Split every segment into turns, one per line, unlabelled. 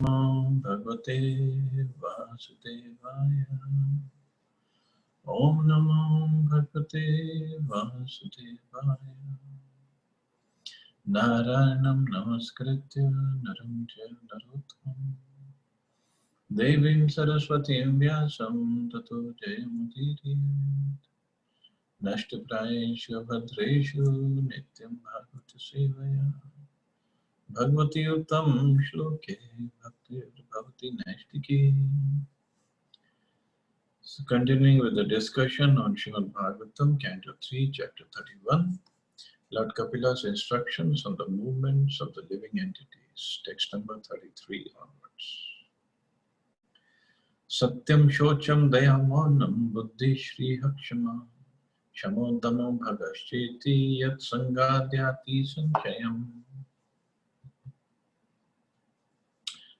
Namo Bhagavate Vasudevaya. Om Namo Bhagavate Vasudevaya. Narayanam Namaskritya Naram Jaya Narottam Devim Saraswatim Vyasam Tato Jayamudiri Nashtaprayeshu Bhadreshu Nityam Bhagavata Sevaya Bhagavati Uttam Shloke Bhakti Bhavati Nashtiki. So continuing with the discussion on Srimad Bhagavatam, Canto 3, Chapter 31, Lord Kapila's instructions on the movements of the living entities, text number 33 onwards. Satyam Shocham Dayamanam Buddhi Shri Hakshama Shamodamo Bhagascheti Yat Sangadhyati Sanchayam.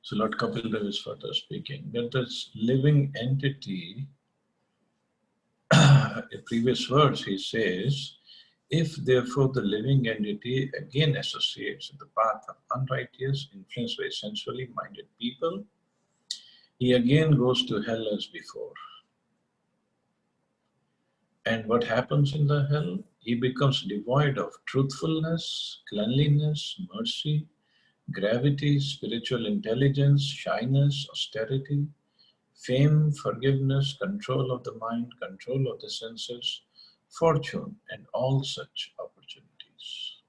So Lord Kapila is further speaking that this living entity, in previous verse he says, if therefore the living entity again associates with the path of unrighteous, influenced by sensually minded people, he again goes to hell as before. And what happens in the hell? He becomes devoid of truthfulness, cleanliness, mercy, gravity, spiritual intelligence, shyness, austerity, fame, forgiveness, control of the mind, control of the senses, fortune, and all such opportunities.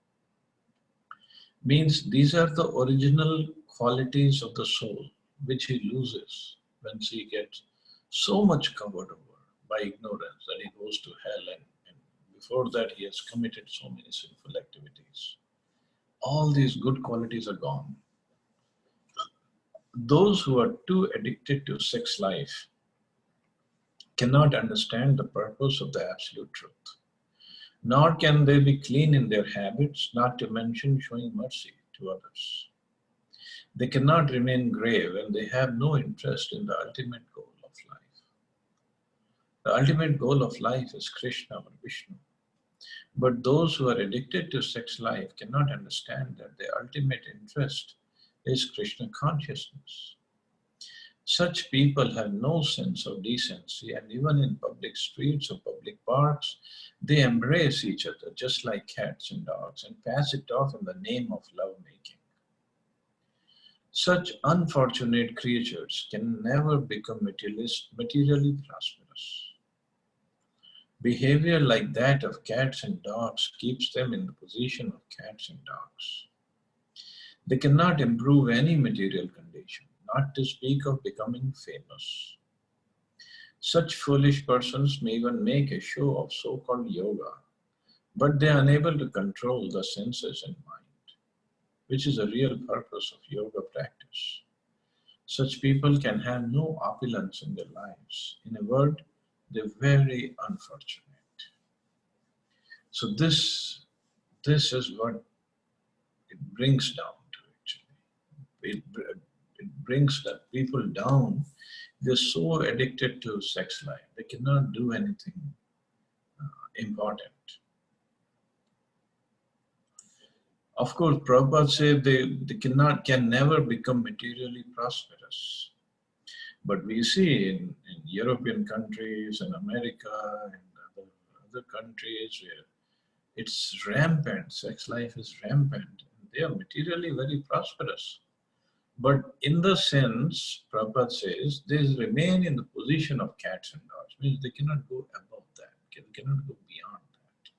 Means these are the original qualities of the soul, which he loses when he gets so much covered over by ignorance that he goes to hell, and before that he has committed so many sinful activities. All these good qualities are gone. Those who are too addicted to sex life cannot understand the purpose of the absolute truth. Nor can they be clean in their habits, not to mention showing mercy to others. They cannot remain grave when they have no interest in the ultimate goal of life. The ultimate goal of life is Krishna or Vishnu. But those who are addicted to sex life cannot understand that their ultimate interest is Krishna consciousness. Such people have no sense of decency, and even in public streets or public parks, they embrace each other just like cats and dogs and pass it off in the name of lovemaking. Such unfortunate creatures can never become materially prosperous. Behavior like that of cats and dogs keeps them in the position of cats and dogs. They cannot improve any material condition, not to speak of becoming famous. Such foolish persons may even make a show of so-called yoga, but they are unable to control the senses and mind, which is the real purpose of yoga practice. Such people can have no opulence in their lives. In a word, they're very unfortunate. So this is what it brings down to actually. It brings that people down. They're so addicted to sex life. They cannot do anything important. Of course, Prabhupada said they can never become materially prosperous. But we see in European countries and America and other countries where it's rampant, sex life is rampant. They are materially very prosperous. But in the sense, Prabhupada says, they remain in the position of cats and dogs. Means they cannot go above that, they cannot go beyond that.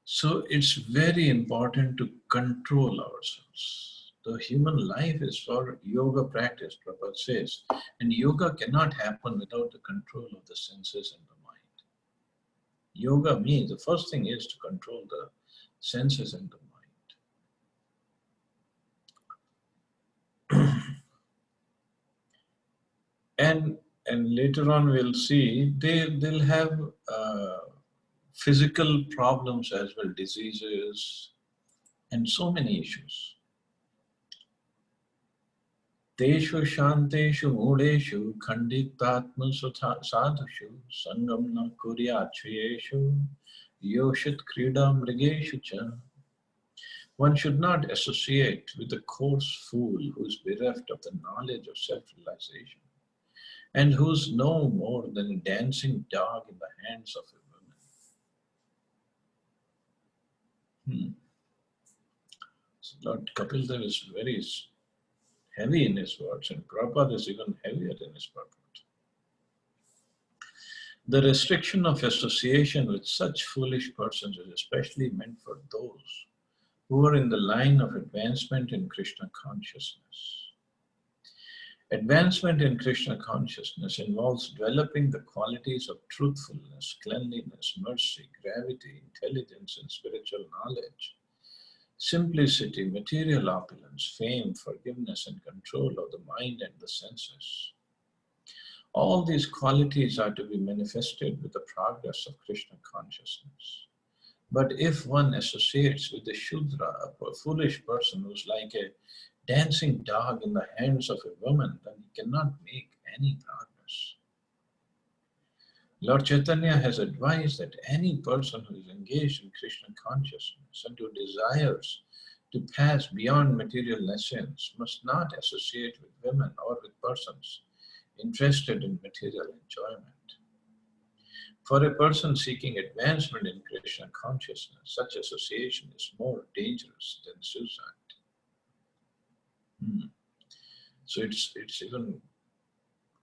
So it's very important to control ourselves. The human life is for yoga practice, Prabhupada says. And yoga cannot happen without the control of the senses and the mind. Yoga means the first thing is to control the senses and the mind. And later on we'll see they'll have physical problems as well, diseases and so many issues. Teshu shanteshu mudeshu khanditatma sadhushu sangam na kuryachayeshu yoshit krida mrigeshu cha. One should not associate with a coarse fool who is bereft of the knowledge of self-realization and who's no more than a dancing dog in the hands of a woman. So Lord Kapil Dev is very heavy in his words, and Prabhupada is even heavier in his purport. The restriction of association with such foolish persons is especially meant for those who are in the line of advancement in Krishna consciousness. Advancement in Krishna consciousness involves developing the qualities of truthfulness, cleanliness, mercy, gravity, intelligence, and spiritual knowledge, simplicity, material opulence, fame, forgiveness, and control of the mind and the senses. All these qualities are to be manifested with the progress of Krishna consciousness. But if one associates with the Shudra, a foolish person who's like a dancing dog in the hands of a woman, then he cannot make any progress. Lord Chaitanya has advised that any person who is engaged in Krishna consciousness and who desires to pass beyond material lessons must not associate with women or with persons interested in material enjoyment. For a person seeking advancement in Krishna consciousness, such association is more dangerous than suicide. So it's even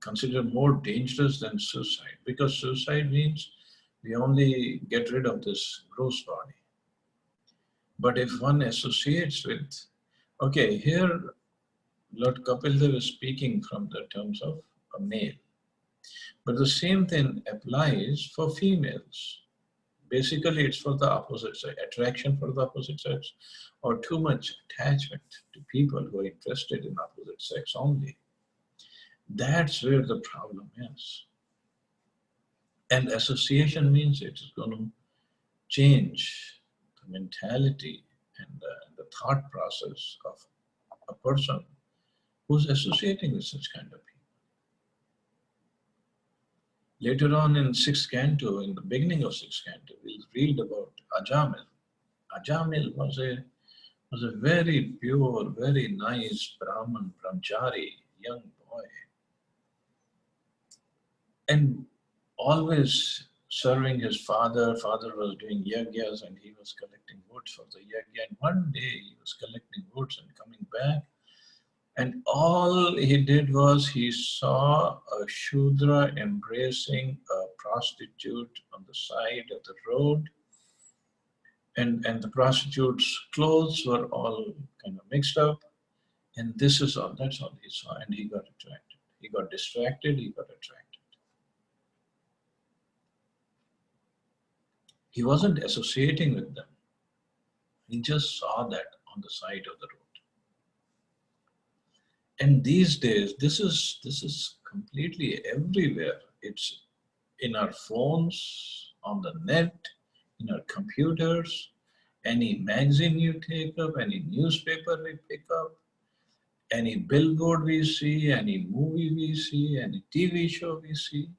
considered more dangerous than suicide, because suicide means we only get rid of this gross body. But if one associates with, okay, here Lord Kapil Dev is speaking from the terms of a male. But the same thing applies for females. Basically, it's for the opposite sex, attraction for the opposite sex, or too much attachment to people who are interested in opposite sex only. That's where the problem is. And association means it is going to change the mentality and the thought process of a person who's associating with such kind of people. Later on in 6th canto, in the beginning of 6th canto, we'll read about Ajamil. Ajamil was a very pure, very nice Brahman, brahmachari, young boy. And always serving his father. Father was doing yagyas and he was collecting wood for the yagya. And one day he was collecting woods and coming back. And all he did was he saw a Shudra embracing a prostitute on the side of the road. And the prostitute's clothes were all kind of mixed up. And this is all, that's all he saw. And he got attracted. He got distracted, he got attracted. He wasn't associating with them. He just saw that on the side of the road. And these days, this is completely everywhere. It's in our phones, on the net, in our computers, any magazine you take up, any newspaper we pick up, any billboard we see, any movie we see, any TV show we see.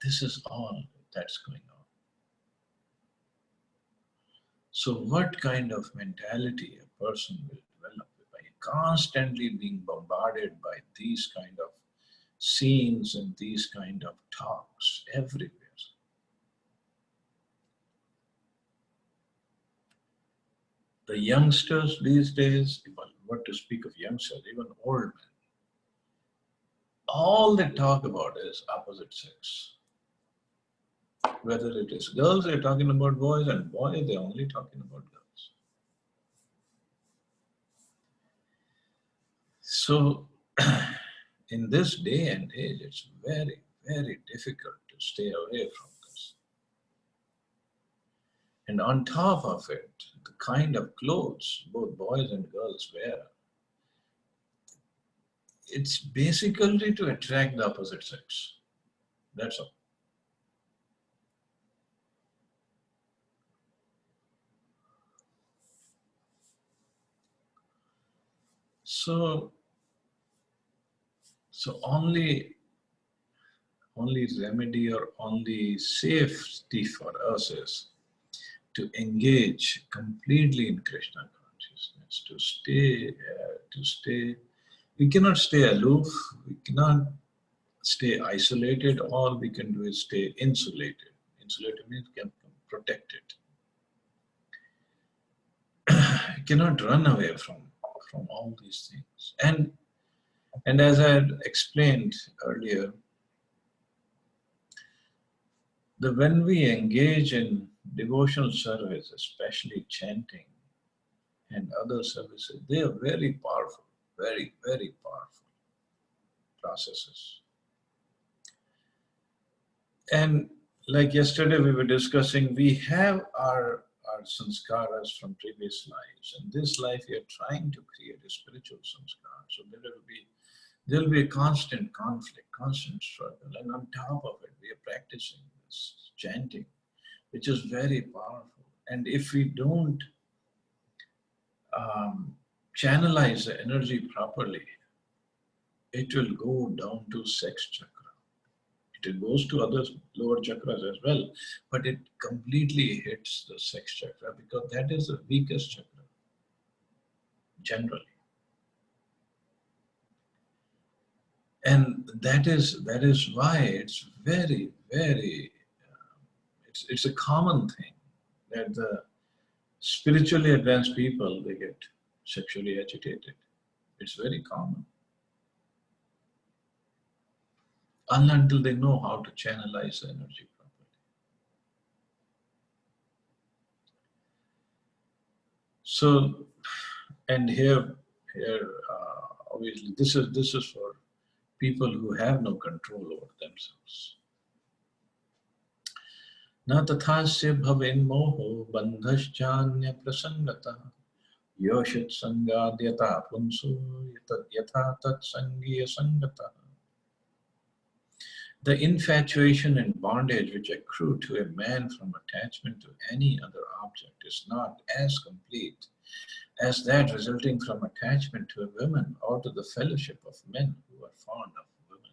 This is all that's going on. So what kind of mentality a person will develop by constantly being bombarded by these kind of scenes and these kind of talks everywhere? The youngsters these days, what to speak of youngsters, even old men, all they talk about is opposite sex. Whether it is girls, they're talking about boys, and boys, they're only talking about girls. So, in this day and age, it's very, very difficult to stay away from this. And on top of it, the kind of clothes both boys and girls wear, it's basically to attract the opposite sex. That's all. So only remedy or only safety for us is to engage completely in Krishna things to stay. We cannot stay aloof. We cannot stay isolated. All we can do is stay insulated. Insulated means we can protect it. You cannot run away from all these things. And as I had explained earlier, when we engage in devotional service, especially chanting and other services, they are very powerful, very, very powerful processes. And like yesterday we were discussing, we have our sanskaras from previous lives. And this life we are trying to create a spiritual sanskar. So there will be a constant conflict, constant struggle. And on top of it, we are practicing this chanting, which is very powerful. And if we don't channelize the energy properly, it will go down to sex chakra. It goes to other lower chakras as well, but it completely hits the sex chakra because that is the weakest chakra, generally. And that is why it's very, very, it's a common thing that the spiritually advanced people, they get sexually agitated. It's very common. Until they know how to channelize the energy properly. So, and here, obviously, this is for people who have no control over themselves. Na tathasya bhaven moho bandhaschanya prasangata yoshit sangadyata punsu yatha tat sangiya sangata. The infatuation and bondage which accrue to a man from attachment to any other object is not as complete as that resulting from attachment to a woman or to the fellowship of men who are fond of women.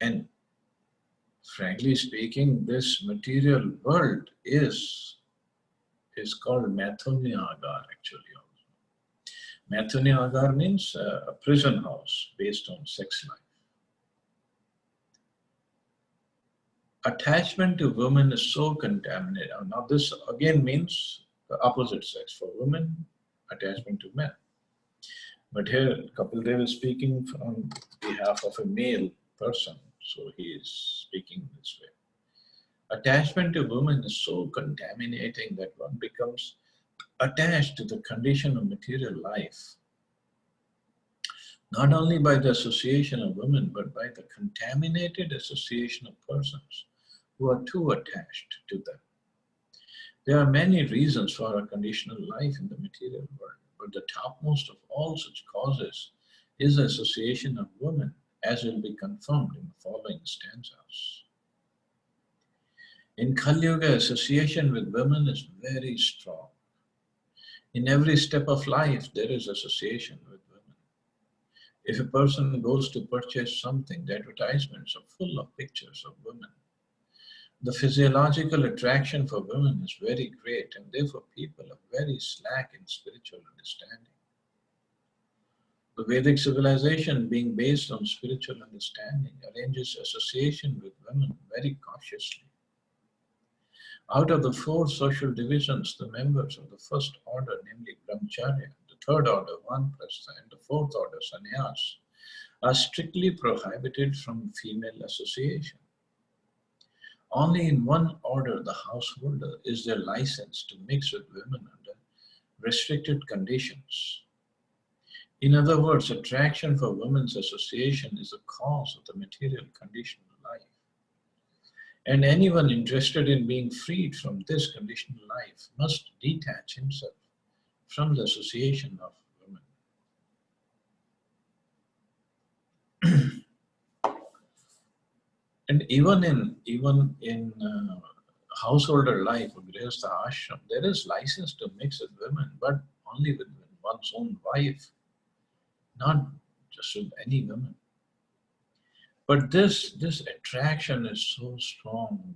And frankly speaking, this material world is called Mathunya Agar actually. Mathunya Agar means a prison house based on sex life. Attachment to women is so contaminated. Now this again means the opposite sex. For women, attachment to men. But here Kapil Dev is speaking on behalf of a male person, so he is speaking this way. Attachment to women is so contaminating that one becomes attached to the condition of material life, not only by the association of women, but by the contaminated association of persons who are too attached to them. There are many reasons for our conditional life in the material world, but the topmost of all such causes is the association of women, as will be confirmed in the following stanzas. In Kali Yuga, association with women is very strong. In every step of life, there is association with women. If a person goes to purchase something, the advertisements are full of pictures of women. The physiological attraction for women is very great, and therefore people are very slack in spiritual understanding. The Vedic civilization, being based on spiritual understanding, arranges association with women very cautiously. Out of the 4 social divisions, the members of the first order, namely Brahmacharya, the third order, Vanprastha, and the fourth order, Sannyas, are strictly prohibited from female association. Only in one order, the householder, is there license to mix with women under restricted conditions. In other words, attraction for women's association is the cause of the material condition of life. And anyone interested in being freed from this conditional life must detach himself from the association of women. And even in householder life, Grihastha ashram, there is license to mix with women, but only with one's own wife, not just with any woman. But this attraction is so strong.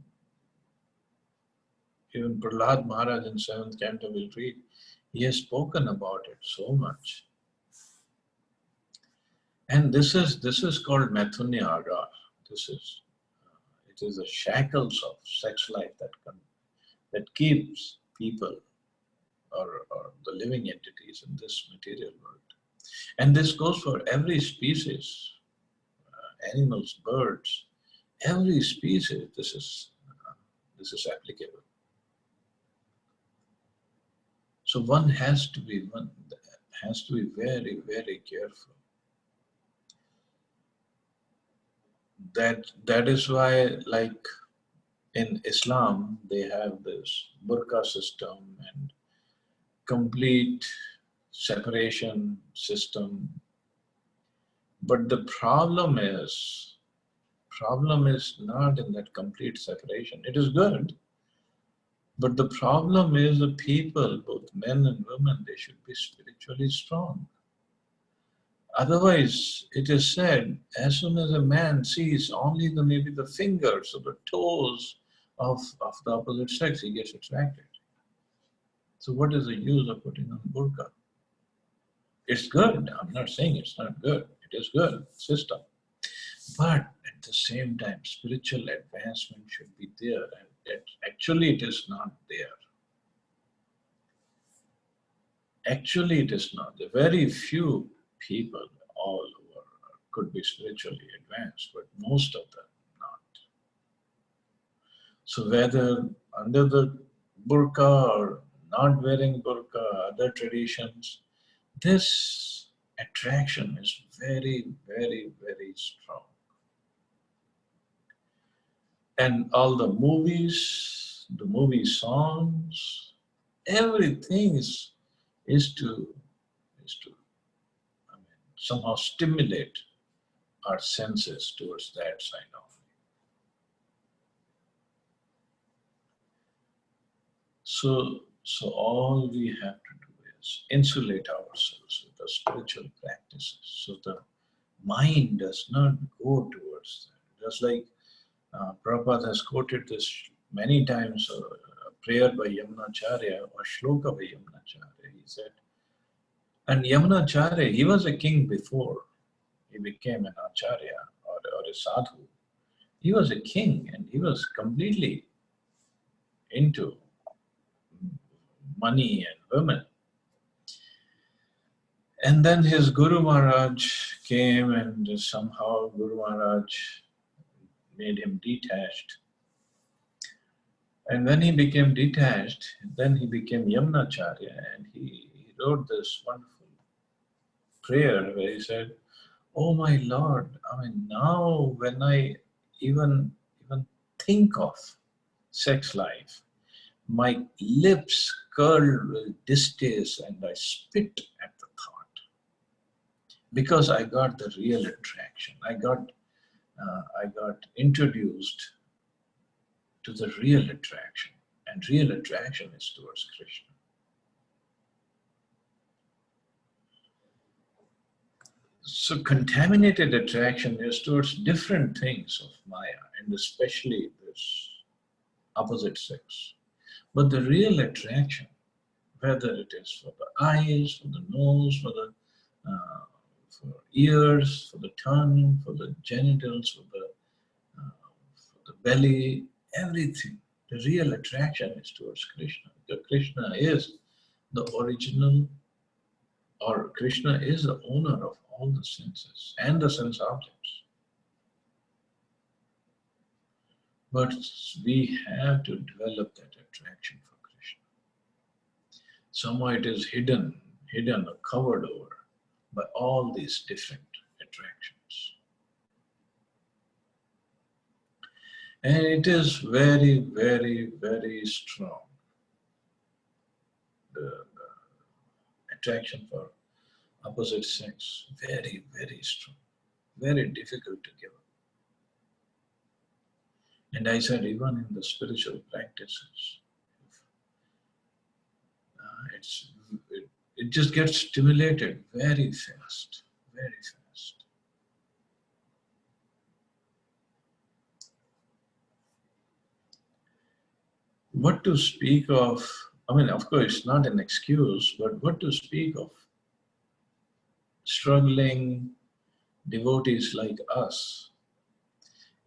Even Prahlad Maharaj in 7th Canto will read, he has spoken about it so much. And this is called Maithunya Agar. It is the shackles of sex life that keeps people or the living entities in this material world. And this goes for every species, animals, birds, every species. This is applicable. So one has to be very, very careful. That is why, like in Islam, they have this burqa system and complete separation system. But the problem is not in that complete separation. It is good, but the problem is the people, both men and women, they should be spiritually strong. Otherwise, it is said, as soon as a man sees only maybe the fingers or the toes of the opposite sex, he gets attracted. So what is the use of putting on burqa? It's good. I'm not saying it's not good. It is good system. But at the same time, spiritual advancement should be there. And actually, it is not there. Actually, it is not. There are very few people all over could be spiritually advanced, but most of them not. So whether under the burqa or not wearing burqa, other traditions, this attraction is very, very, very strong. And all the movie songs, everything is to somehow stimulate our senses towards that side only. So all we have to do is insulate ourselves with the spiritual practices, so the mind does not go towards that. Just like Prabhupada has quoted this many times, a prayer by Yamunacharya or shloka by Yamunacharya. He said, and Yamunacharya, he was a king before he became an acharya or a sadhu. He was a king and he was completely into money and women. And then his Guru Maharaj came and somehow Guru Maharaj made him detached. And when he became detached, then he became Yamunacharya and he wrote this wonderful prayer where he said, "Oh my Lord, now when I even think of sex life, my lips curl with distaste and I spit at the thought. Because I got the real attraction. I got introduced to the real attraction. And real attraction is towards Krishna." So contaminated attraction is towards different things of Maya, and especially this opposite sex. But the real attraction, whether it is for the eyes, for the nose, for ears, for the tongue, for the genitals, for the belly, everything, the real attraction is towards Krishna. Because Krishna is the original, or Krishna is the owner of all the senses and the sense objects. But we have to develop that attraction for Krishna. Somehow it is hidden or covered over by all these different attractions. And it is very, very, very strong. The attraction for opposite sex, very, very strong, very difficult to give up. And I said, even in the spiritual practices, it just gets stimulated very fast, very fast. what to speak of, I mean, of course, not an excuse, but what to speak of struggling devotees like us.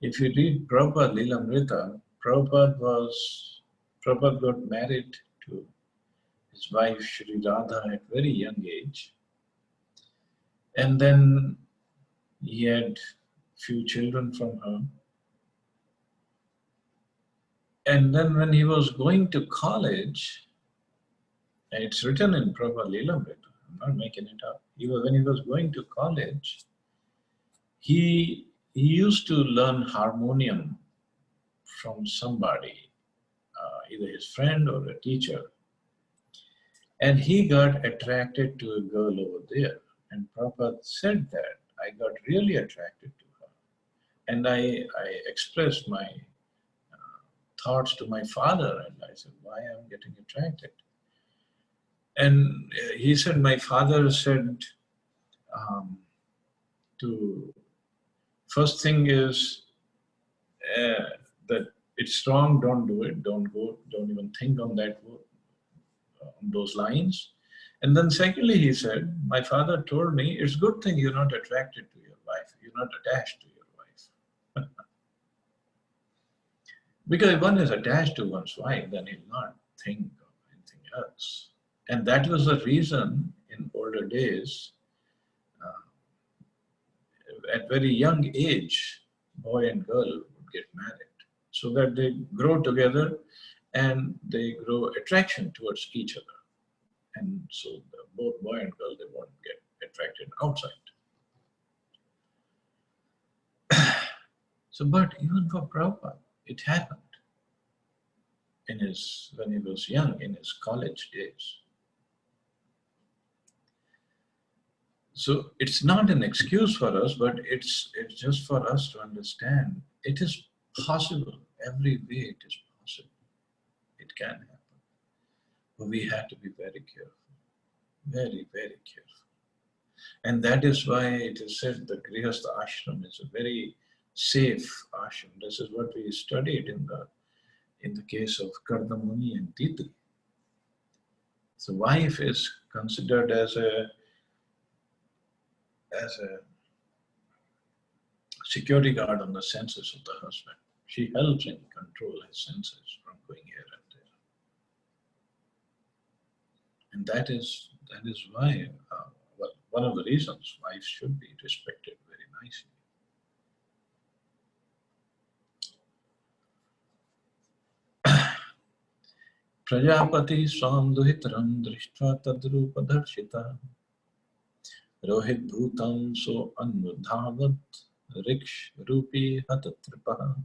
If you read Prabhupada Lilamrita, Prabhupada got married to his wife Shri Radha at very young age. And then he had few children from her. And then when he was going to college, and it's written in Prabhupada Lilamrita, I'm not making it up. When he was going to college, he used to learn harmonium from somebody, either his friend or a teacher. And he got attracted to a girl over there. And Prabhupada said that, I got really attracted to her. And I expressed my thoughts to my father, and I said, why I'm getting attracted? And he said, my father said, first thing is that it's wrong, don't do it, don't go, don't even think on that on those lines. And then secondly, he said, my father told me, it's a good thing you're not attracted to your wife, you're not attached to your wife. Because if one is attached to one's wife, then he'll not think of anything else. And that was the reason in older days, at very young age, boy and girl would get married so that they grow together and they grow attraction towards each other. And so both boy and girl, they won't get attracted outside. So, but even for Prabhupada, it happened when he was young, in his college days. So it's not an excuse for us, but it's just for us to understand it is possible. Every way it is possible. It can happen. But we have to be very careful. Very, very careful. And that is why it is said the Grihastha ashram is a very safe ashram. This is what we studied in the case of Kardamuni and Titi. So wife is considered as a security guard on the senses of the husband. She helps him control his senses from going here and there. And that is why, well, one of the reasons wives should be respected very nicely. Prajapati swam duhitram drishtva tadrupa darshita rohit bhutam so anudhavat riksh rupi hatatripa.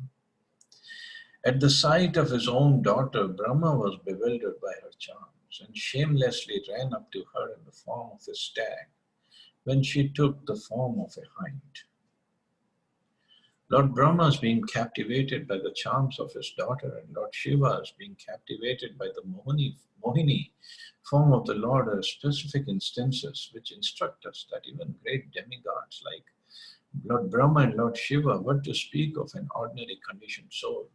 At the sight of his own daughter, Brahma was bewildered by her charms and shamelessly ran up to her in the form of a stag when she took the form of a hind. Lord Brahma is being captivated by the charms of his daughter, and Lord Shiva is being captivated by the Mohini form of the Lord are specific instances which instruct us that even great demigods like Lord Brahma and Lord Shiva, what to speak of an ordinary conditioned soul,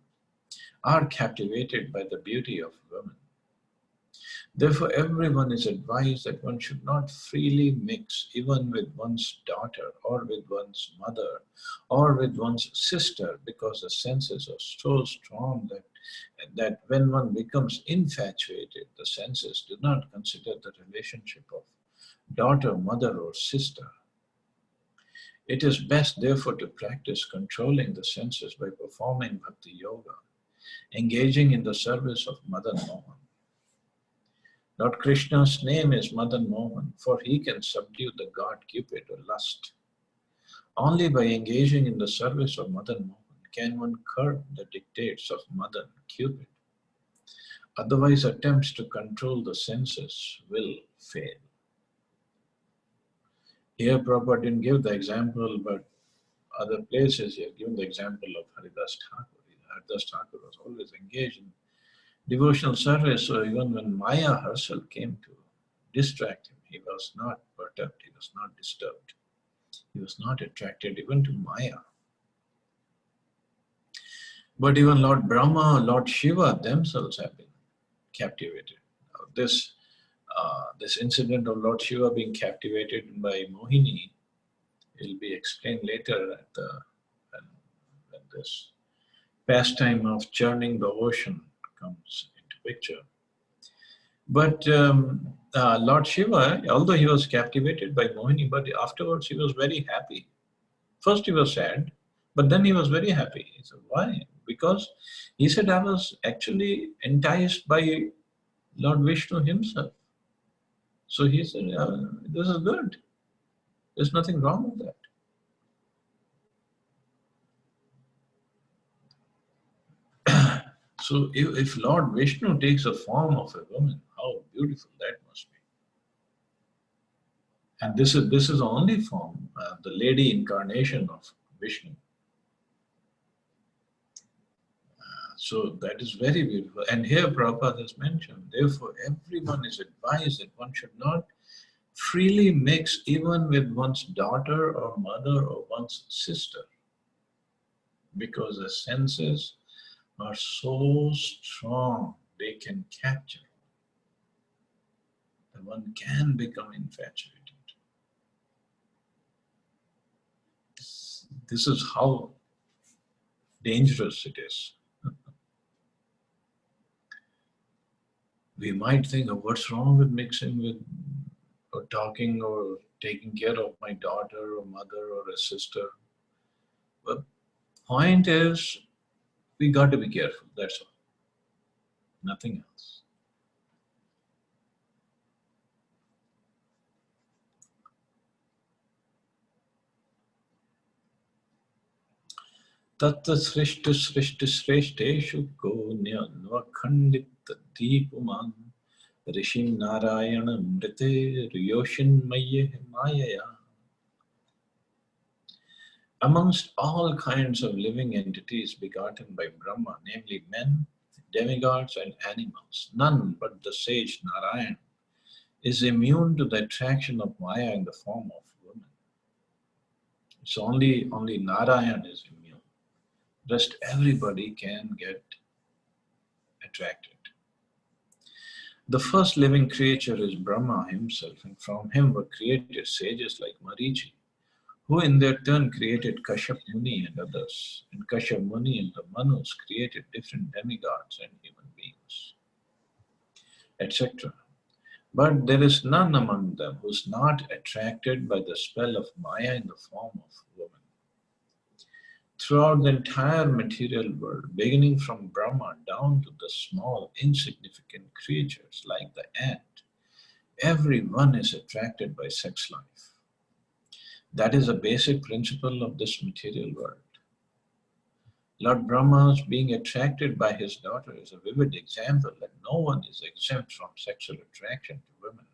are captivated by the beauty of women. Therefore, everyone is advised that one should not freely mix even with one's daughter or with one's mother or with one's sister, because the senses are so strong that when one becomes infatuated, the senses do not consider the relationship of daughter, mother or sister. It is best, therefore, to practice controlling the senses by performing Bhakti Yoga, engaging in the service of Madan Mohan. Lord Krishna's name is Madan Mohan, for he can subdue the god Cupid or lust. Only by engaging in the service of Madan Mohan can one curb the dictates of Madan, Cupid. Otherwise, attempts to control the senses will fail. Here, Prabhupada didn't give the example, but other places he has given the example of Haridas Thakur. Haridas Thakur was always engaged in devotional service, so even when Maya herself came to distract him, he was not perturbed, he was not disturbed. He was not attracted even to Maya. But even Lord Brahma, Lord Shiva themselves have been captivated. Now, this incident of Lord Shiva being captivated by Mohini will be explained later at when this pastime of churning the ocean comes into picture. But Lord Shiva, although he was captivated by Mohini, but afterwards he was very happy. First he was sad, but then he was very happy. He said, why? Because he said, I was actually enticed by Lord Vishnu himself. So he said, this is good. There's nothing wrong with that. So if Lord Vishnu takes the form of a woman, how beautiful that must be. And this is the only form, the lady incarnation of Vishnu. So that is very beautiful. And here Prabhupada has mentioned, therefore everyone is advised that one should not freely mix even with one's daughter or mother or one's sister, because the senses are so strong, they can capture. And one can become infatuated. This is how dangerous it is. We might think of what's wrong with mixing with or talking or taking care of my daughter or mother or a sister. But point is, we got to be careful, that's all. Nothing else. Tatta srishta srishta sreshteshu konya nvakhandit deepuman rishim narayana mrite ryoshin mayaya. Amongst all kinds of living entities begotten by Brahma, namely men, demigods and animals, none but the sage Narayan is immune to the attraction of Maya in the form of women. It's only Narayan is immune. Rest everybody can get attracted. The first living creature is Brahma himself, and from him were created sages like Marichi, who in their turn created Kashyap Muni and others. And Kashyap Muni and the Manus created different demigods and human beings, etc. But there is none among them who is not attracted by the spell of Maya in the form of woman. Throughout the entire material world, beginning from Brahma down to the small, insignificant creatures like the ant, everyone is attracted by sex life. That is a basic principle of this material world. Lord Brahma's being attracted by his daughter is a vivid example that no one is exempt from sexual attraction to women.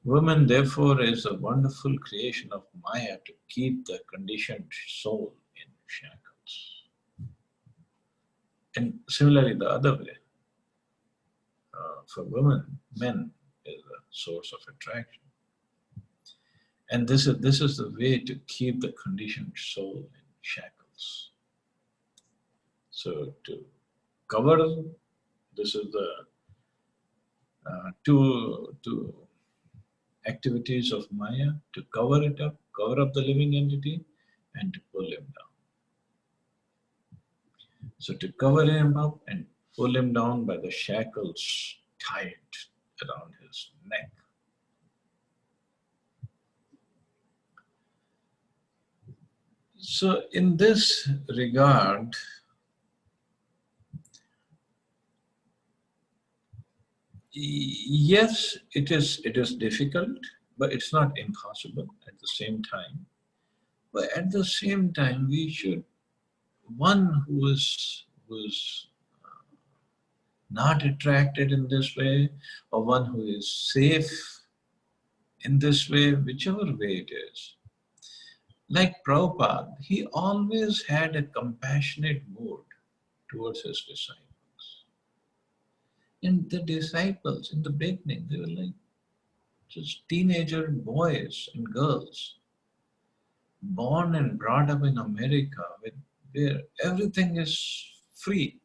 Woman, therefore, is a wonderful creation of Maya to keep the conditioned soul in shackles. And similarly, the other way, for women, men is a source of attraction. And this is the way to keep the conditioned soul in shackles. So to cover, this is the two activities of Maya: to cover it up, cover up the living entity, and to pull him down. So to cover him up and pull him down by the shackles tied around his neck. So in this regard, yes, it is difficult, but it's not impossible at the same time. But at the same time, we should, one who is not attracted in this way, or one who is safe in this way, whichever way it is. Like Prabhupada, he always had a compassionate mood towards his disciples. And the disciples in the beginning, they were like just teenager boys and girls, born and brought up in America, where everything is free.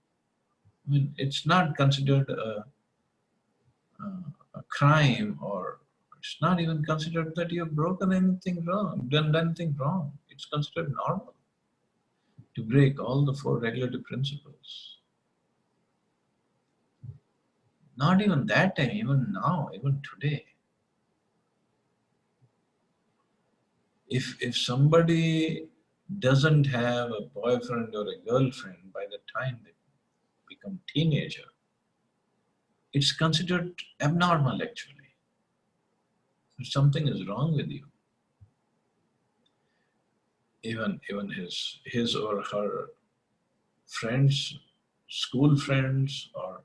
I mean, it's not considered a crime, or it's not even considered that you've broken anything wrong, done anything wrong. It's considered normal to break all the four regulative principles. Not even that time, even now, even today. If somebody doesn't have a boyfriend or a girlfriend by the time they become teenager, it's considered abnormal actually. Something is wrong with you. Even his or her friends, school friends, or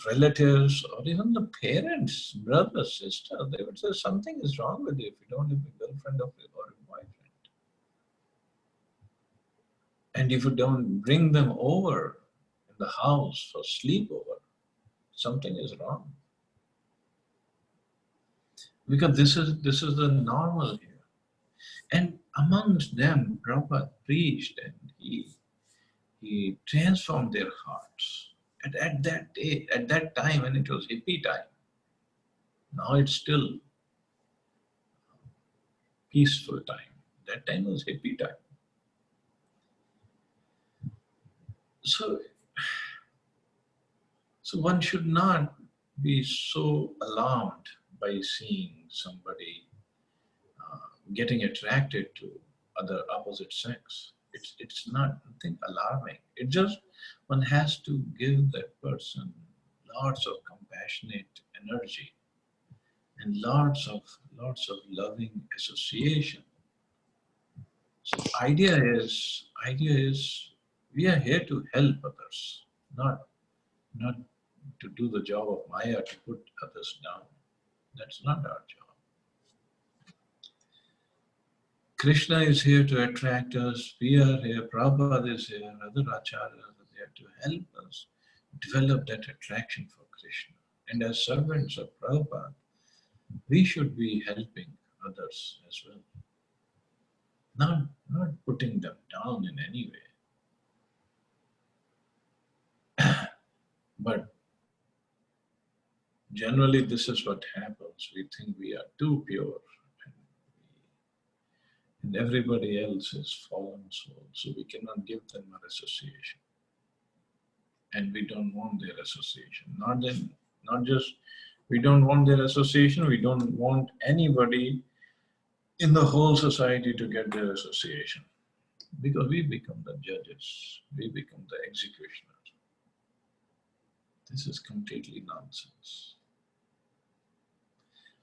relatives, or even the parents, brother, sister, they would say something is wrong with you if you don't have a girlfriend or a boyfriend. And if you don't bring them over in the house for sleepover, something is wrong. Because this is the normal here. And amongst them, Prabhupada preached, and he transformed their hearts. At that day, at that time when it was hippie time, now it's still peaceful time. That time was hippie time. So one should not be so alarmed by seeing somebody getting attracted to other opposite sex. It's not nothing alarming. It just one has to give that person lots of compassionate energy and lots of loving association. So idea is we are here to help others, not to do the job of Maya to put others down. That's not our job. Krishna is here to attract us. We are here. Prabhupada is here. Other acharyas are there to help us develop that attraction for Krishna. And as servants of Prabhupada, we should be helping others as well. Not putting them down in any way. But generally, this is what happens. We think we are too pure, and everybody else is fallen soul, so we cannot give them our association. And we don't want their association. Not just we don't want their association, we don't want anybody in the whole society to get their association. Because we become the judges, we become the executioners. This is completely nonsense.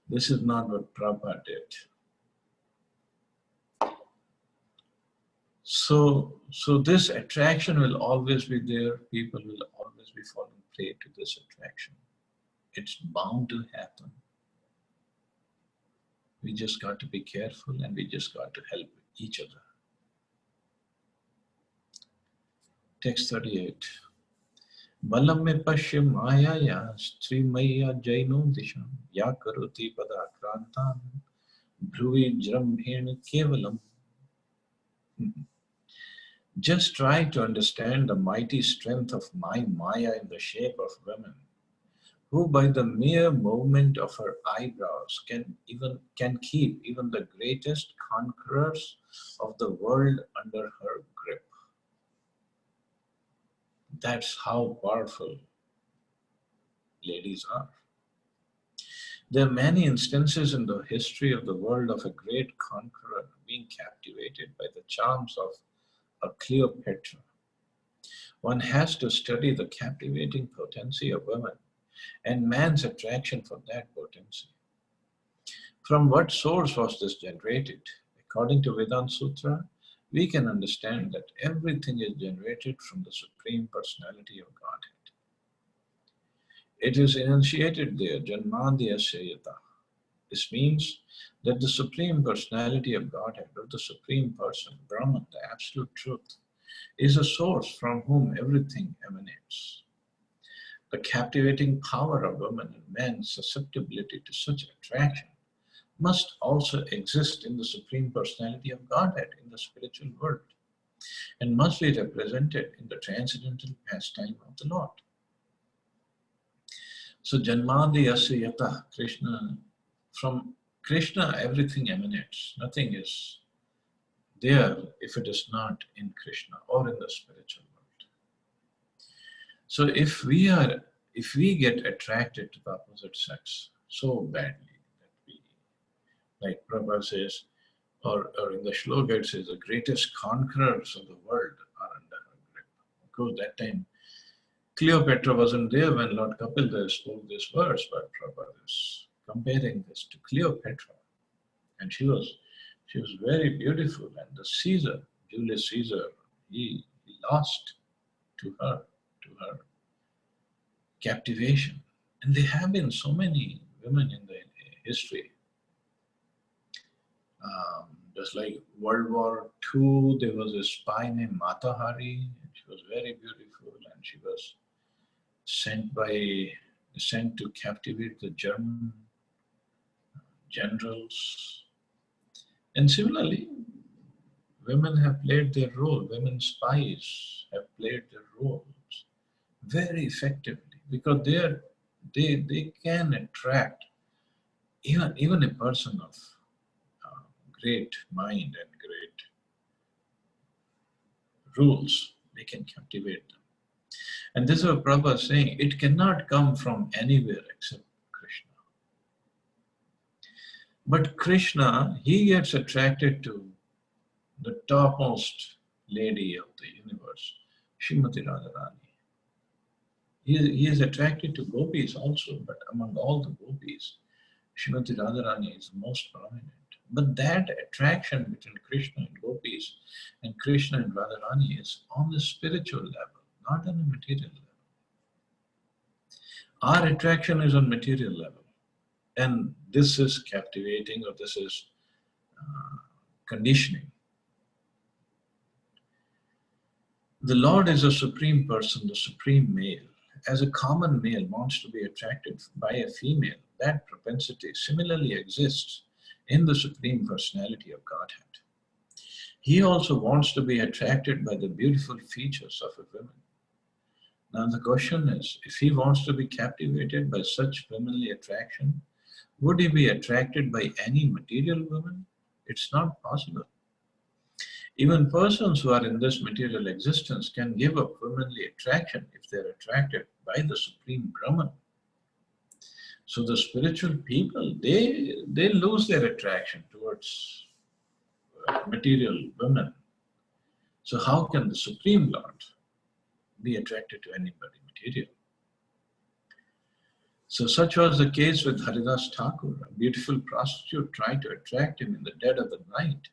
This is not what Prabhupada did. So this attraction will always be there. People will always be falling prey to this attraction. It's bound to happen. We just got to be careful, and we just got to help each other. Text 38. Balam me pashya maya ya strimaya jaino disham ya karoti pada akrantam bhruvi jrambhen kevalam. Just try to understand the mighty strength of my Maya in the shape of women, who by the mere movement of her eyebrows can keep even the greatest conquerors of the world under her grip. That's how powerful ladies are. There are many instances in the history of the world of a great conqueror being captivated by the charms of a Cleopatra. One has to study the captivating potency of women and man's attraction for that potency. From what source was this generated? According to Vedanta Sutra, we can understand that everything is generated from the Supreme Personality of Godhead. It is enunciated there, Janmadhyasya Yata. This means that the Supreme Personality of Godhead, or the Supreme Person, Brahman, the Absolute Truth, is a source from whom everything emanates. The captivating power of women and men's susceptibility to such attraction must also exist in the Supreme Personality of Godhead in the spiritual world. and must be represented in the transcendental pastime of the Lord. So Janmadi Yasya Yata, Krishna, from Krishna everything emanates. Nothing is there if it is not in Krishna or in the spiritual world. So if we get attracted to the opposite sex so badly that we, like Prabhupada says, or in the shloka it says, the greatest conquerors of the world are under her grip. Of course, that time Cleopatra wasn't there when Lord Kapil Dev spoke this verse, but Prabhupada is comparing this to Cleopatra. And she was very beautiful. And the Caesar, Julius Caesar, he lost to her captivation. And there have been so many women in the history. Just like World War II, there was a spy named Mata Hari. She was very beautiful, and she was sent to captivate the German generals. And similarly, women have played their role. Women spies have played their roles very effectively because they can attract even a person of great mind and great rules. They can captivate them. And this is what Prabhupada is saying. It cannot come from anywhere except Krishna. But Krishna, he gets attracted to the topmost lady of the universe, Srimati Radharani. He is attracted to gopis also, but among all the gopis, Srimati Radharani is the most prominent. But that attraction between Krishna and gopis and Krishna and Radharani is on the spiritual level, not on the material level. Our attraction is on material level. And this is captivating, or this is conditioning. The Lord is a supreme person, the supreme male. As a common male wants to be attracted by a female, that propensity similarly exists in the Supreme Personality of Godhead. He also wants to be attracted by the beautiful features of a woman. Now the question is, if he wants to be captivated by such womanly attraction, would he be attracted by any material woman? It's not possible. Even persons who are in this material existence can give up womanly attraction if they're attracted by the Supreme Brahman. So the spiritual people, they lose their attraction towards material women. So how can the Supreme Lord be attracted to anybody material? So such was the case with Haridas Thakur. A beautiful prostitute tried to attract him in the dead of the night.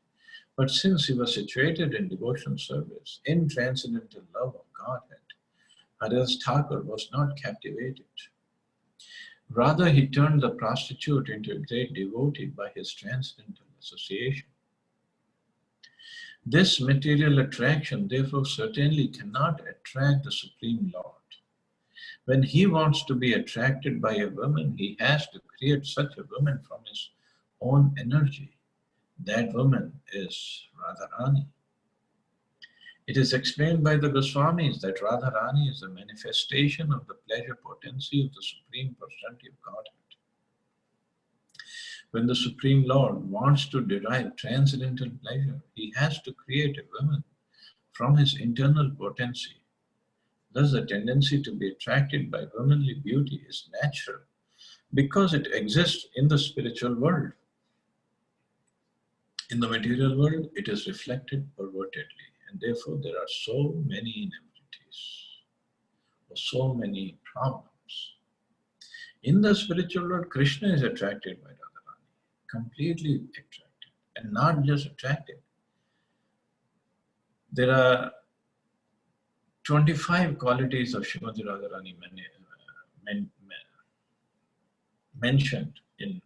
But since he was situated in devotional service, in transcendental love of Godhead, Haridas Thakur was not captivated. Rather, he turned the prostitute into a great devotee by his transcendental association. This material attraction, therefore, certainly cannot attract the Supreme Lord. When he wants to be attracted by a woman, he has to create such a woman from his own energy. That woman is Radharani. It is explained by the Goswamis that Radharani is the manifestation of the pleasure potency of the Supreme Personality of Godhead. When the Supreme Lord wants to derive transcendental pleasure, he has to create a woman from his internal potency. Thus, the tendency to be attracted by womanly beauty is natural because it exists in the spiritual world. In the material world, it is reflected pervertedly, and therefore there are so many inabilities or so many problems. In the spiritual world, Krishna is attracted by Radharani, completely attracted, and not just attracted. There are 25 qualities of Srimati Radharani mentioned in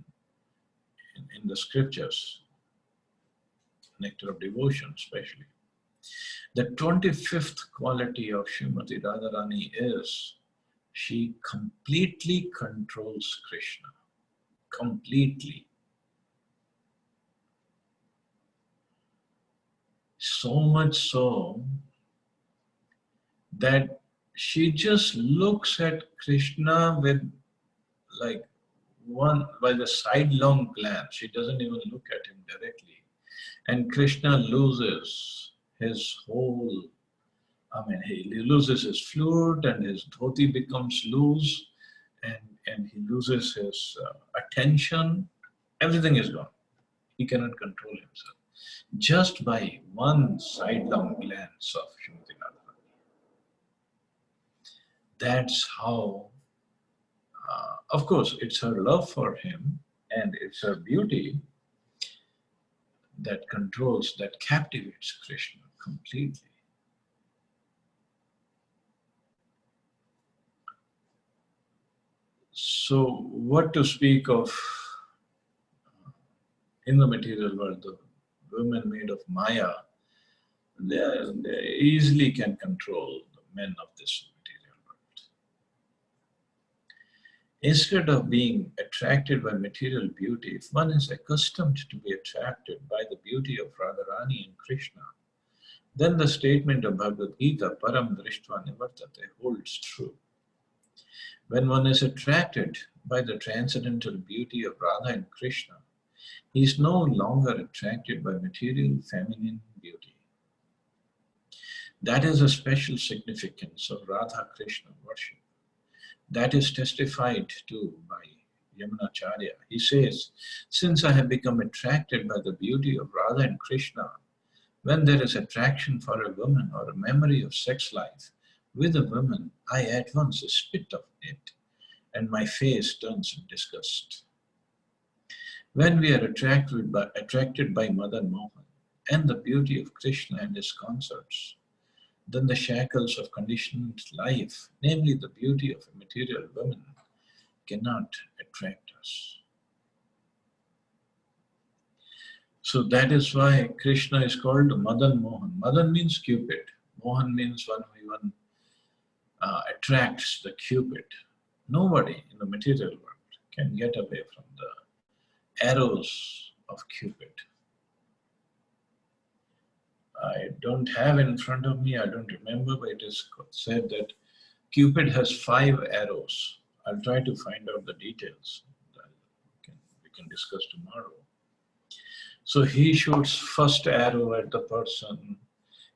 the scriptures, Nectar of Devotion especially. The 25th quality of Srimati Radharani is she completely controls Krishna. Completely. So much so that she just looks at Krishna with like one by the sidelong glance. She doesn't even look at him directly. And Krishna loses his whole, he loses his flute and his dhoti becomes loose and he loses his attention. Everything is gone. He cannot control himself. Just by one sidelong glance of Srimati Radharani. That's how, of course, it's her love for him and it's her beauty that controls, that captivates Krishna completely. So what to speak of in the material world, the women made of Maya, they easily can control the men of this material world. Instead of being attracted by material beauty, if one is accustomed to be attracted by the beauty of Radharani and Krishna, then the statement of Bhagavad Gita, Param Drishtva Nivartate, holds true. When one is attracted by the transcendental beauty of Radha and Krishna, he is no longer attracted by material feminine beauty. That is a special significance of Radha Krishna worship. That is testified to by Yamunacharya. He says, since I have become attracted by the beauty of Radha and Krishna, when there is attraction for a woman or a memory of sex life with a woman, I at once spit of it and my face turns in disgust. When we are attracted by Madan Mohan and the beauty of Krishna and his consorts, then the shackles of conditioned life, namely the beauty of a material woman, cannot attract us. So that is why Krishna is called Madan Mohan. Madan means Cupid. Mohan means one who even attracts the Cupid. Nobody in the material world can get away from the arrows of Cupid. I don't have in front of me, I don't remember, but it is said that Cupid has 5 arrows. I'll try to find out the details. We can discuss tomorrow. So he shoots first arrow at the person.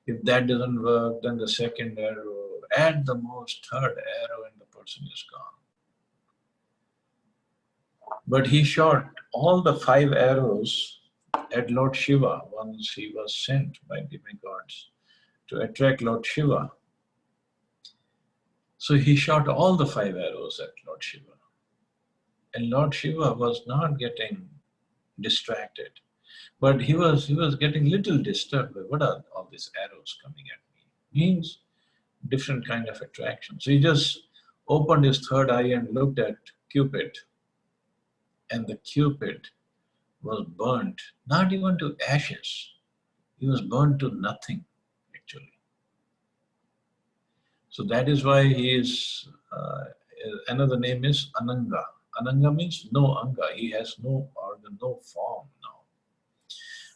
If that doesn't work, then the second arrow, at the most third arrow, and the person is gone. But he shot all the 5 arrows at Lord Shiva once he was sent by demigods to attract Lord Shiva. So he shot all the 5 arrows at Lord Shiva. And Lord Shiva was not getting distracted, but he was getting little disturbed by what are all these arrows coming at me. Means different kind of attraction. So he just opened his third eye and looked at Cupid. And the Cupid was burnt, not even to ashes. He was burnt to nothing, actually. So that is why he is, another name is Ananga. Ananga means no anga. He has no organ, no form now.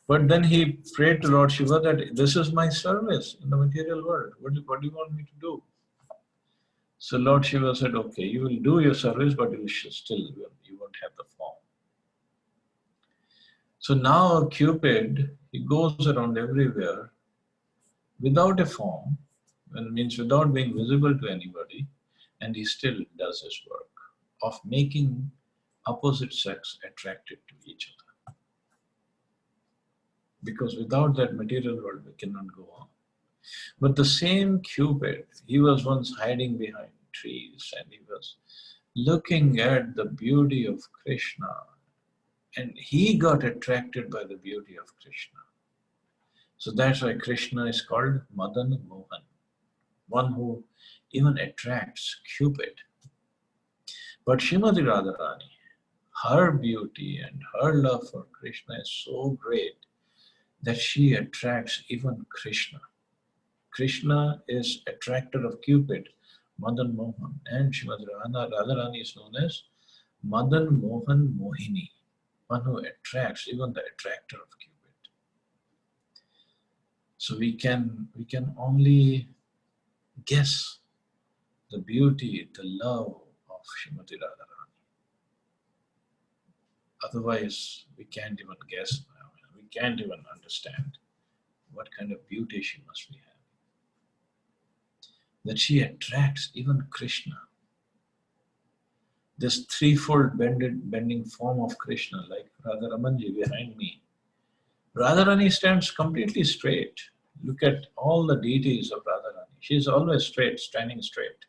But then he prayed to Lord Shiva that this is my service in the material world. What do you want me to do? So Lord Shiva said, okay, you will do your service, but you won't have the form. So now Cupid, he goes around everywhere without a form, means without being visible to anybody, and he still does his work of making opposite sex attracted to each other. Because without that material world, we cannot go on. But the same Cupid, he was once hiding behind trees and he was looking at the beauty of Krishna, and he got attracted by the beauty of Krishna. So that's why Krishna is called Madan Mohan, one who even attracts Cupid. But Srimati Radharani, her beauty and her love for Krishna is so great that she attracts even Krishna. Krishna is attractor of Cupid, Madan Mohan, and Srimati Radharani is known as Madan Mohan Mohini, one who attracts even the attractor of Cupid. So we can only guess the beauty, the love of Srimati Radharani. Otherwise, we can't even guess. We can't even understand what kind of beauty she must be having. That she attracts even Krishna. This threefold bending form of Krishna, like Radharamanji behind me. Radharani stands completely straight. Look at all the deities of Radharani. She is always straight, standing straight.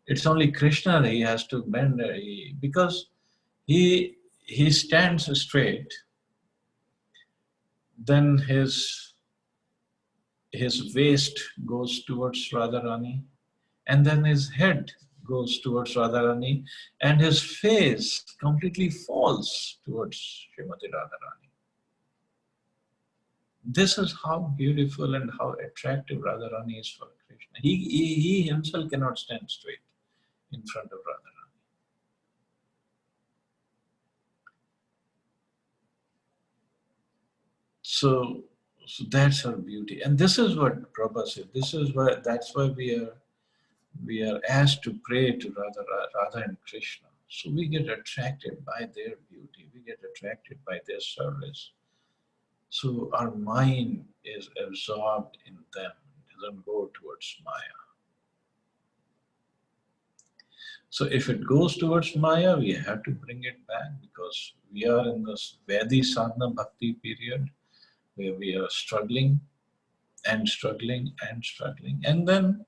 It's only Krishna that he has to bend, because he stands straight. Then his waist goes towards Radharani, and then his head goes towards Radharani, and his face completely falls towards Srimati Radharani. This is how beautiful and how attractive Radharani is for Krishna. He himself cannot stand straight in front of Radharani. So that's her beauty, and this is what Prabhupada said. That's why we are asked to pray to Radha and Krishna. So we get attracted by their beauty. We get attracted by their service. So our mind is absorbed in them. It doesn't go towards Maya. So if it goes towards Maya, we have to bring it back, because we are in this Vaidhi Sadhana Bhakti period where we are struggling and struggling and struggling. And then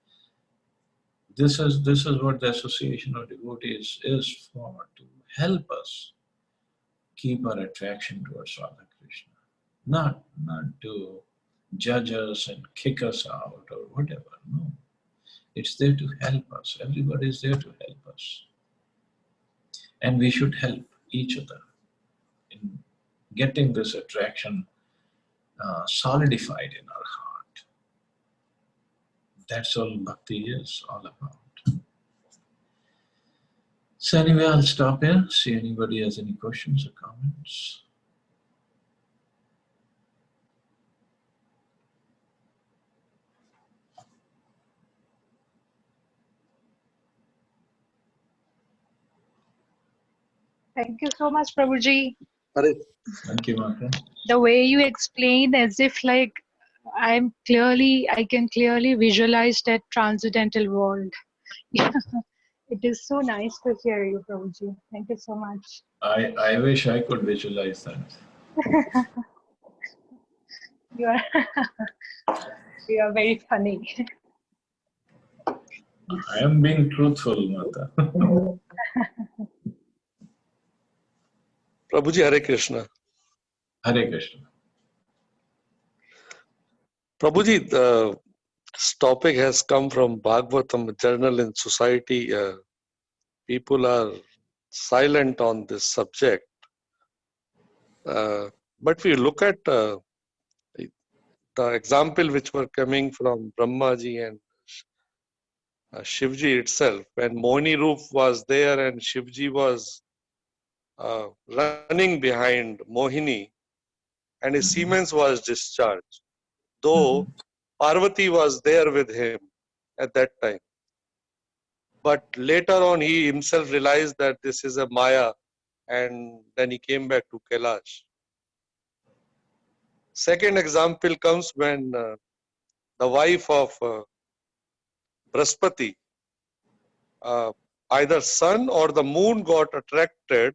this is what the Association of Devotees is for, to help us keep our attraction towards Radha Krishna. Not to judge us and kick us out or whatever. No. It's there to help us. Everybody is there to help us. And we should help each other in getting this attraction solidified in our heart. That's all bhakti is all about. So anyway, I'll stop here. See anybody has any questions or comments.
Thank you so much, Prabhuji.
Thank you, Mata.
The way you explained, as if like I can clearly visualize that transcendental world. It is so nice to hear you, Prabhuji. Thank you so much.
I wish I could visualize that.
You are very funny.
I am being truthful, Mata.
Prabhuji, Hare Krishna.
Hare Krishna.
Prabhuji, this topic has come from Bhagavatam, Journal in Society. People are silent on this subject. But we look at the example which were coming from Brahmaji and Shivji itself. When Mohini Roop was there and Shivji was running behind Mohini, and his Siemens was discharged. Though Parvati was there with him at that time. But later on, he himself realized that this is a Maya, and then he came back to Kailash. Second example comes when the wife of Brahaspati, either sun or the moon got attracted,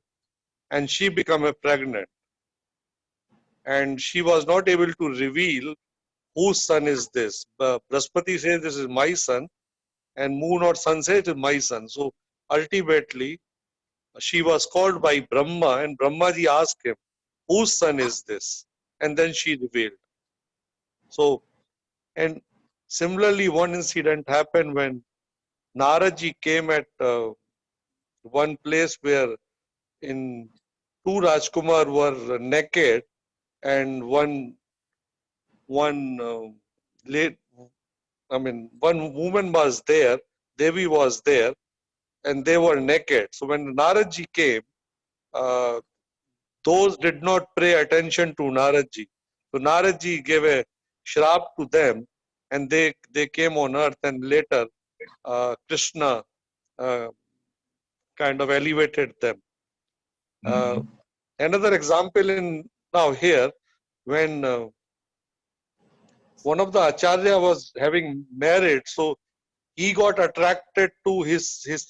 and she became pregnant. And she was not able to reveal whose son is this. Brahaspati says this is my son, and moon or sun says it is my son. So ultimately, she was called by Brahma, and Brahmaji asked him, whose son is this? And then she revealed. So, and similarly, one incident happened when Naraji came at one place where two Rajkumar were naked, and one woman was there, Devi was there, and they were naked. So when Naradji came, those did not pay attention to Naradji. So Naradji gave a shrap to them, and they came on earth, and later Krishna kind of elevated them. Another example in now here, when one of the acharya was having married, so he got attracted to his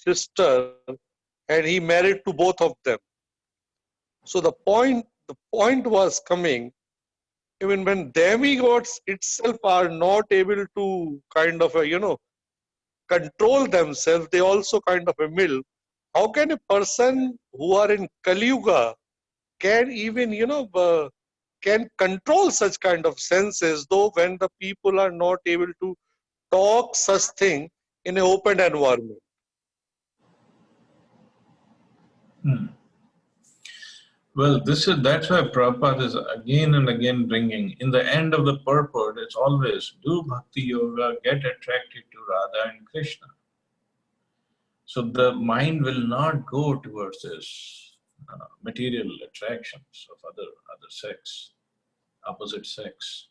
sister, and he married to both of them. So the point was coming, even when demigods itself are not able to kind of control themselves, they also kind of mill. How can a person who are in Kali Yuga can even can control such kind of senses, though when the people are not able to talk such thing in an open environment?
Well, that's why Prabhupada is again and again bringing, in the end of the purport, it's always do bhakti yoga, get attracted to Radha and Krishna. So the mind will not go towards this material attractions of other sex, opposite sex.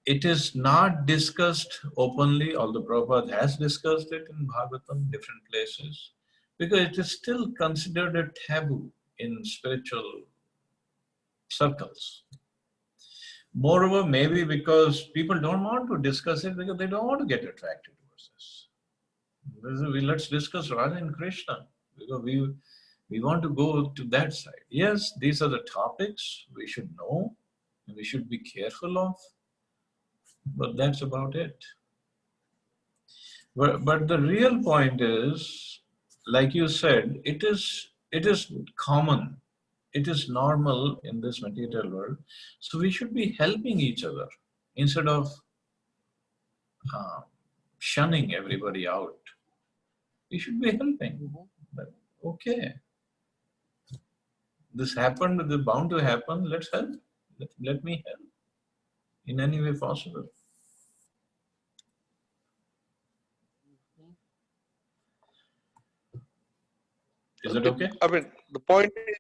It is not discussed openly, although Prabhupada has discussed it in Bhagavatam, different places, because it is still considered a taboo in spiritual circles. Moreover, maybe because people don't want to discuss it because they don't want to get attracted towards this. Let's discuss Radha and Krishna because we want to go to that side. Yes, these are the topics we should know and we should be careful of, but that's about it. But the real point is, like you said, it is common. It is normal in this material world. So we should be helping each other instead of shunning everybody out. We should be helping. But, okay, this happened, this is bound to happen, let's help. Let me help in any way possible. Is it okay?
I mean, the point is,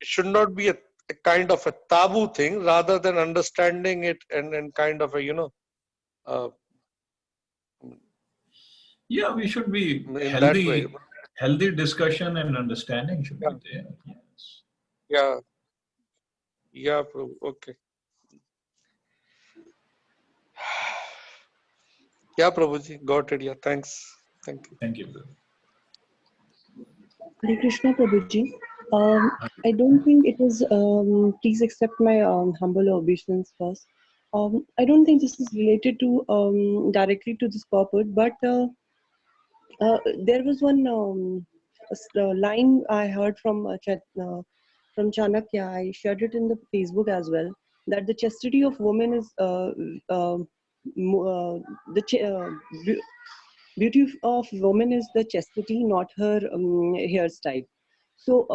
it should not be a kind of a taboo thing, rather than understanding it and kind of a
Yeah, we should be
in that way.
healthy discussion and understanding should be there. Yes.
Yeah, Prabhu. Okay. Yeah, Prabhuji, got it. Yeah, thanks. Thank you.
Thank you, brother.
Hare Krishna Prabhuji. I don't think it is, please accept my humble obeisance first. I don't think this is related to directly to this purport, but there was one line I heard from Chanakya. I shared it in the Facebook as well, that the chastity of women is beauty of woman is the chastity, not her hairstyle. So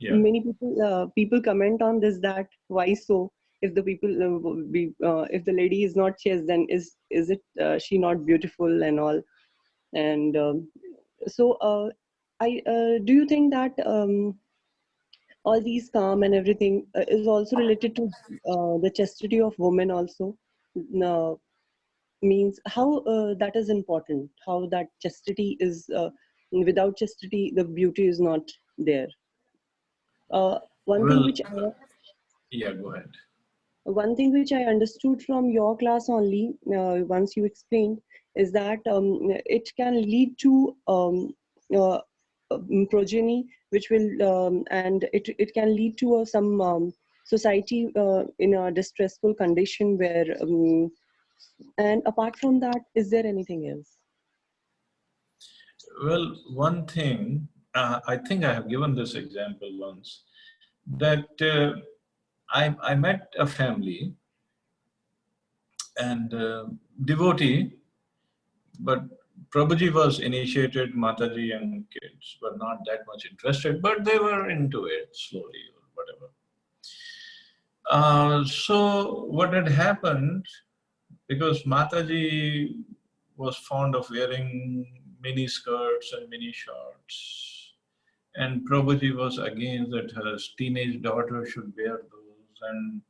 many people comment on this, that why so? If the people if the lady is not chaste, then is it she not beautiful and all? And so do you think that all these calm and everything is also related to the chastity of women also? Means how that is important, how that chastity is without chastity the beauty is not there. One thing which
go ahead.
One thing which I understood from your class only, once you explained, is that it can lead to progeny, which will and it can lead to some society in a distressful condition where and apart from that, is there anything else?
Well, one thing, I think I have given this example once, that I met a family and devotee, but Prabhuji was initiated, Mataji and kids were not that much interested, but they were into it slowly or whatever. So what had happened, because Mataji was fond of wearing mini skirts and mini shorts, and Prabhuji was against that her teenage daughter should wear those, and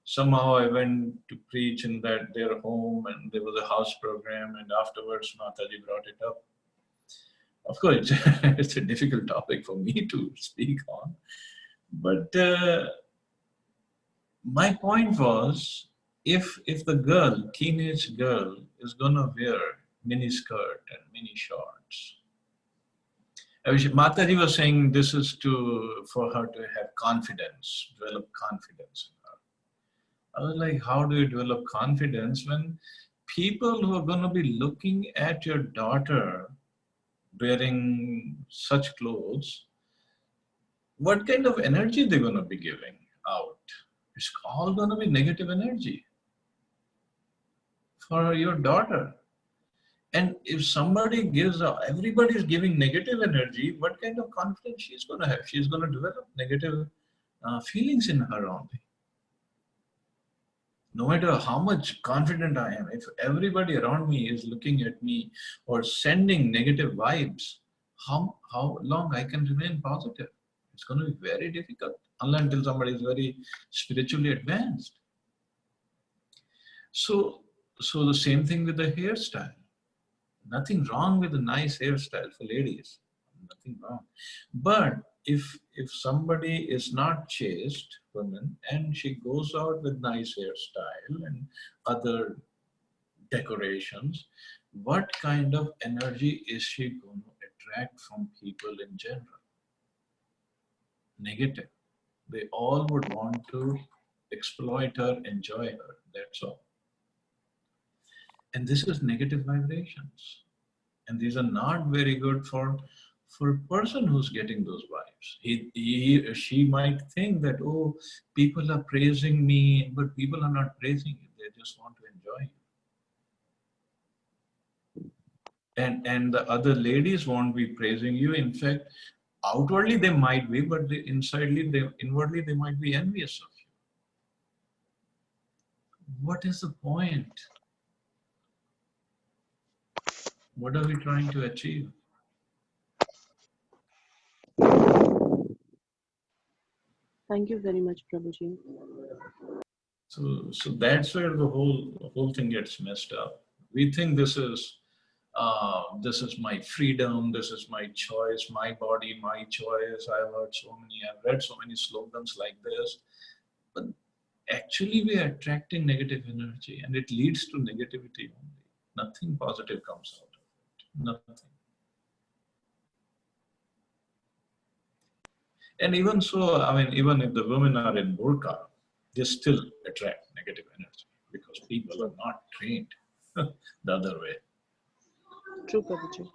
Somehow I went to preach in their home, and there was a house program, and afterwards Mataji brought it up. Of course, it's a difficult topic for me to speak on, but my point was, if the girl, teenage girl, is gonna wear mini skirt and mini shorts, Mataji was saying this is for her to have confidence, develop confidence in her. I was like, how do you develop confidence when people who are going to be looking at your daughter wearing such clothes, what kind of energy they're going to be giving out? It's all going to be negative energy for your daughter. And if somebody everybody is giving negative energy, what kind of confidence she's going to have? She's going to develop negative feelings in her only. No matter how much confident I am, if everybody around me is looking at me or sending negative vibes, how long I can remain positive? It's going to be very difficult until somebody is very spiritually advanced. So the same thing with the hairstyle. Nothing wrong with a nice hairstyle for ladies. Nothing wrong. But if somebody is not chaste woman and she goes out with nice hairstyle and other decorations, what kind of energy is she going to attract from people in general? Negative. They all would want to exploit her, enjoy her. That's all. And this is negative vibrations. And these are not very good for a person who's getting those vibes. She might think that, oh, people are praising me, but people are not praising you. They just want to enjoy you. And the other ladies won't be praising you. In fact, outwardly they might be, but inwardly they might be envious of you. What is the point? What are we trying to achieve?
Thank you very much, Prabhuji.
So that's where the whole thing gets messed up. We think this is my freedom, this is my choice, my body, my choice. I've read so many slogans like this, but actually we are attracting negative energy, and it leads to negativity only. Nothing positive comes out of it. Nothing. And even so, I mean, even if the women are in burqa, they still attract negative energy because people are not trained the other way.
True, Prabhuji.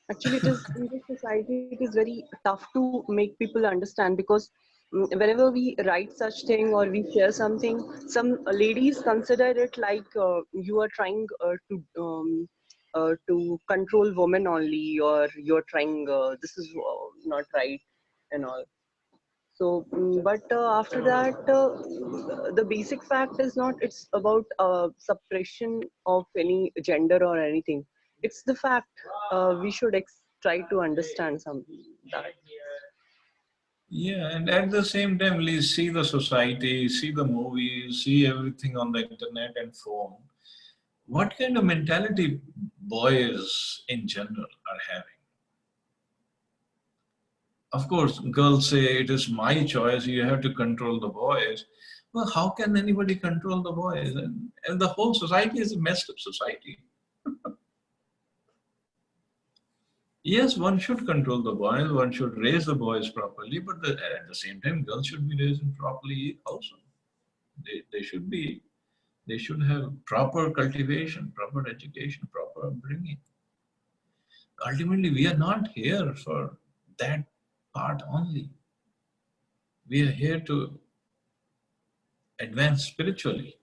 Actually, it is in this society, it is very tough to make people understand, because whenever we write such thing or we share something, some ladies consider it like you are trying to control women only, or you're trying this is not right and all. So, but after that, the basic fact is not it's about suppression of any gender or anything. It's the fact we should try to understand that.
Yeah, and at the same time, please see the society, see the movies, see everything on the internet and phone. What kind of mentality boys in general are having? Of course, girls say it is my choice, you have to control the boys. Well, how can anybody control the boys? And the whole society is a messed up society. Yes, one should control the boys, one should raise the boys properly, but at the same time, girls should be raised properly also. They should have proper cultivation, proper education, proper upbringing. Ultimately, we are not here for that part only. We are here to advance spiritually.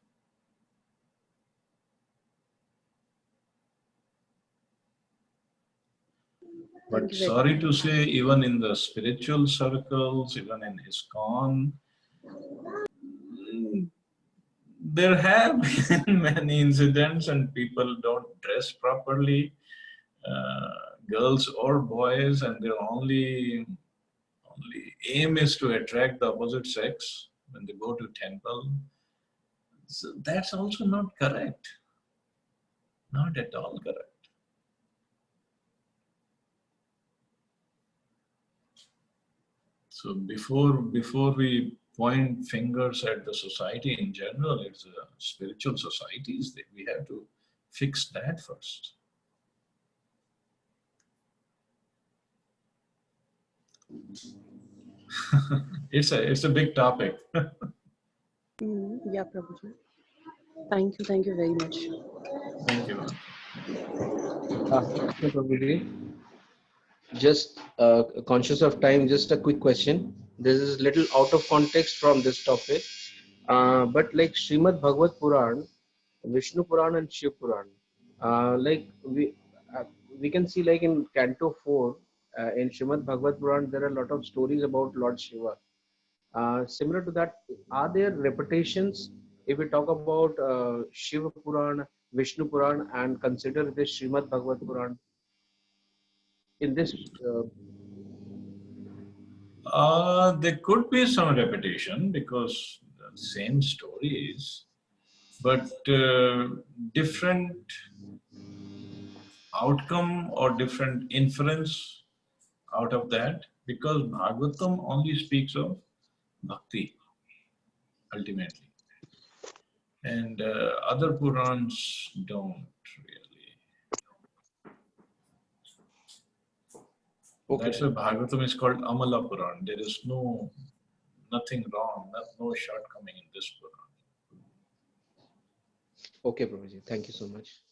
But sorry to say, even in the spiritual circles, even in ISKCON, there have been many incidents and people don't dress properly, girls or boys, and their only aim is to attract the opposite sex when they go to temple. So that's also not correct. Not at all correct. So before we point fingers at the society in general, it's spiritual societies that we have to fix that first. It's a big topic.
Yeah, Prabhuji. Thank you very much.
Thank you.
Prabhuji, just conscious of time, just a quick question. This is little out of context from this topic, but like Srimad Bhagavad Puran, Vishnu Puran and Shiv Puran, like we can see like in Canto 4 in Srimad Bhagavad Puran there are a lot of stories about Lord Shiva. Similar to that, are there repetitions if we talk about Shiva Puran, Vishnu Puran, and consider this Srimad Bhagavad Puran in this?
There could be some repetition because the same stories, but different outcome or different inference out of that, because Bhagavatam only speaks of bhakti ultimately, and other Purans don't really.
Okay.
That's why Bhagavatam is called Amala Puran. There is nothing wrong, no shortcoming in this Puran.
Okay, Prabhuji. Thank you so much.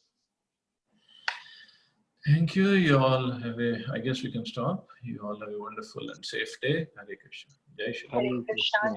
Thank you. You all have I guess we can stop. You all have a wonderful and safe day. Hare Krishna. Jai Shri Ram.
Hare Krishna.